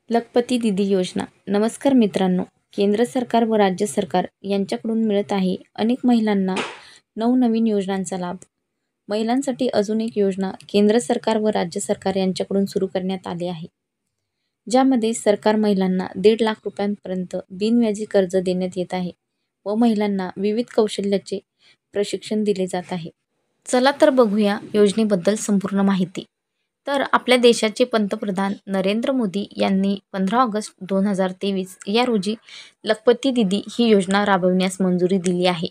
लखपती दीदी योजना. नमस्कार मित्रांनो, केंद्र सरकार व राज्य सरकार यांच्याकडून मिळत आहे अनेक महिलांना नवनवीन योजनांचा लाभ. महिलांसाठी अजून एक योजना केंद्र सरकार व राज्य सरकार यांच्याकडून सुरू करण्यात आली आहे, ज्यामध्ये सरकार महिलांना 1.5 लाख रुपयांपर्यंत बिनव्याजी कर्ज देण्यात येत आहे व महिलांना विविध कौशल्याचे प्रशिक्षण दिले जात आहे. चला तर बघूया योजनेबद्दल संपूर्ण माहिती. तर आपल्या देशाचे पंतप्रधान नरेंद्र मोदी यांनी 15 ऑगस्ट 2023 या रोजी लखपती दीदी ही योजना राबविण्यास मंजुरी दिली आहे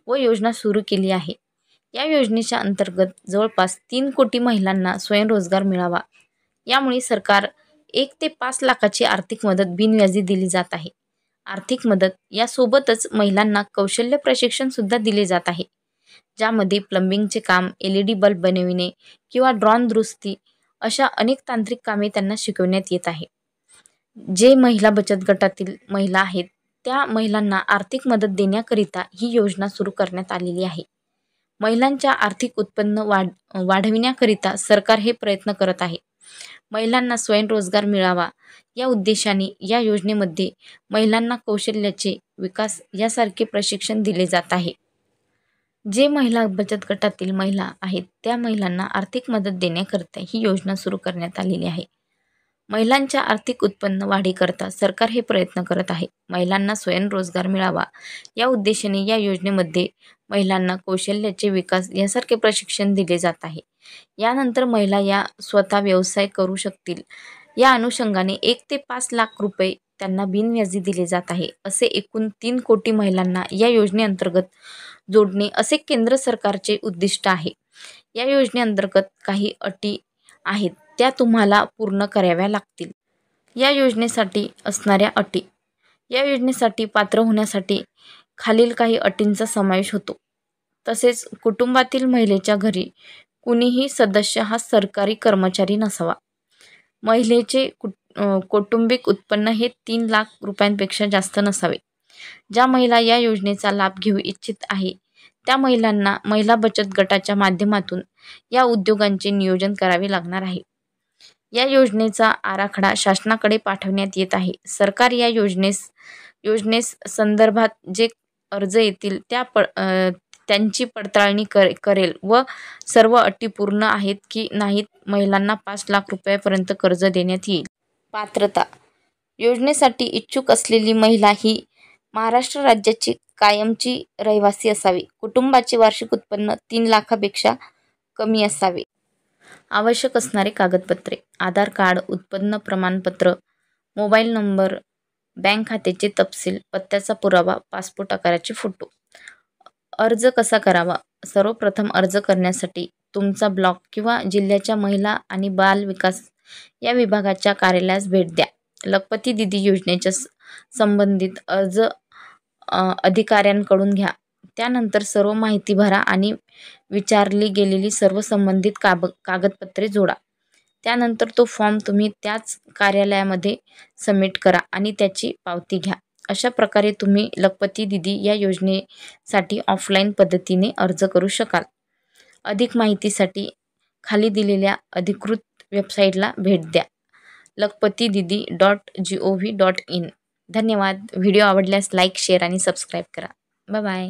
व योजना सुरू केली आहे. या योजनेच्या अंतर्गत जवळपास 3 कोटी महिलांना स्वयंरोजगार मिळावा, यामुळे सरकार 1 ते 5 लाखाची आर्थिक मदत बिनव्याजी दिली जात आहे. आर्थिक मदत यासोबतच महिलांना कौशल्य प्रशिक्षण सुद्धा दिले जात आहे, ज्यामध्ये प्लंबिंगचे काम, LED बल्ब बनविणे किंवा ड्रोन दुरुस्ती अशा अनेक तांत्रिक कामे त्यांना शिकवण्यात येत आहे. जे महिला बचत गटातील महिला आहेत त्या महिलांना आर्थिक मदत देण्याकरिता ही योजना सुरू करण्यात आलेली आहे. महिलांच्या आर्थिक उत्पन्न वाढविण्याकरिता सरकार हे प्रयत्न करत आहे. महिलांना स्वयंरोजगार मिळावा या उद्देशाने या योजनेमध्ये महिलांना कौशल्याचे विकास यासारखे प्रशिक्षण दिले जात आहे. जे महिला बचत गटातील महिला आहेत त्या महिलांना आर्थिक मदत देण्याकरिता ही योजना सुरू करण्यात आलेली आहे. महिलांच्या आर्थिक उत्पन्न वाढीकरता सरकार हे प्रयत्न करत आहे. महिलांना स्वयंरोजगार मिळावा या उद्देशाने या योजनेमध्ये महिलांना कौशल्याचे विकास यासारखे प्रशिक्षण दिले जात आहे. यानंतर महिला या स्वतः व्यवसाय करू शकतील. या अनुषंगाने 1 ते 5 लाख रुपये त्यांना बिनव्याजी दिले जात आहे. असे एकूण 3 कोटी महिलांना या योजनेअंतर्गत जोडणे असे केंद्र सरकारचे उद्दिष्ट आहे. या योजनेअंतर्गत काही अटी आहेत त्या तुम्हाला पूर्ण कराव्या लागतील. या योजनेसाठी असणाऱ्या अटी. या योजनेसाठी पात्र होण्यासाठी खालील काही अटींचा समावेश होतो. तसेच कुटुंबातील महिलेच्या घरी कुणीही सदस्य हा सरकारी कर्मचारी नसावा. महिलेचे कौटुंबिक उत्पन्न हे 3 लाख रुपयांपेक्षा जास्त नसावे. ज्या महिला या योजनेचा लाभ घेऊ इच्छित आहे त्या महिलांना महिला बचत गटाच्या माध्यमातून या उद्योगांचे नियोजन करावे लागणार आहे. या योजनेचा आराखडा शासनाकडे पाठवण्यात येत आहे. सरकार या योजनेस संदर्भात जे अर्ज येतील त्यांची पडताळणी करेल व सर्व अटी पूर्ण आहेत की नाहीत महिलांना 5 लाख रुपयांपर्यंत कर्ज देण्यात येईल. पात्रता. योजनेसाठी इच्छुक असलेली महिला ही महाराष्ट्र राज्याची कायमची रहिवासी असावी. कुटुंबाचे वार्षिक उत्पन्न 3 लाखापेक्षा कमी असावे. आवश्यक असणारे कागदपत्रे: आधार कार्ड, उत्पन्न प्रमाणपत्र, मोबाईल नंबर, बँक खात्याचे तपशील, पत्त्याचा पुरावा, पासपोर्ट आकाराचे फोटो. अर्ज कसा करावा? सर्वप्रथम अर्ज करण्यासाठी तुमचा ब्लॉक किंवा जिल्ह्याच्या महिला आणि बाल विकास या विभागाच्या कार्यालयास भेट द्या. लखपती दीदी योजनेच्या संबंधित अर्ज अधिकाऱ्यांकडून घ्या. त्यानंतर सर्व माहिती भरा आणि विचारली गेलेली सर्व संबंधित कागदपत्रे जोडा. त्यानंतर तो फॉर्म तुम्ही त्याच कार्यालयामध्ये सबमिट करा आणि त्याची पावती घ्या. अशा प्रकारे तुम्ही लखपती दीदी या योजनेसाठी ऑफलाईन पद्धतीने अर्ज करू शकाल. अधिक माहितीसाठी खाली दिलेल्या अधिकृत वेबसाईटला भेट द्या, lakhpatididi.gov.in. धन्यवाद. व्हिडिओ आवडल्यास लाईक, शेअर आणि सबस्क्राईब करा. Bye bye.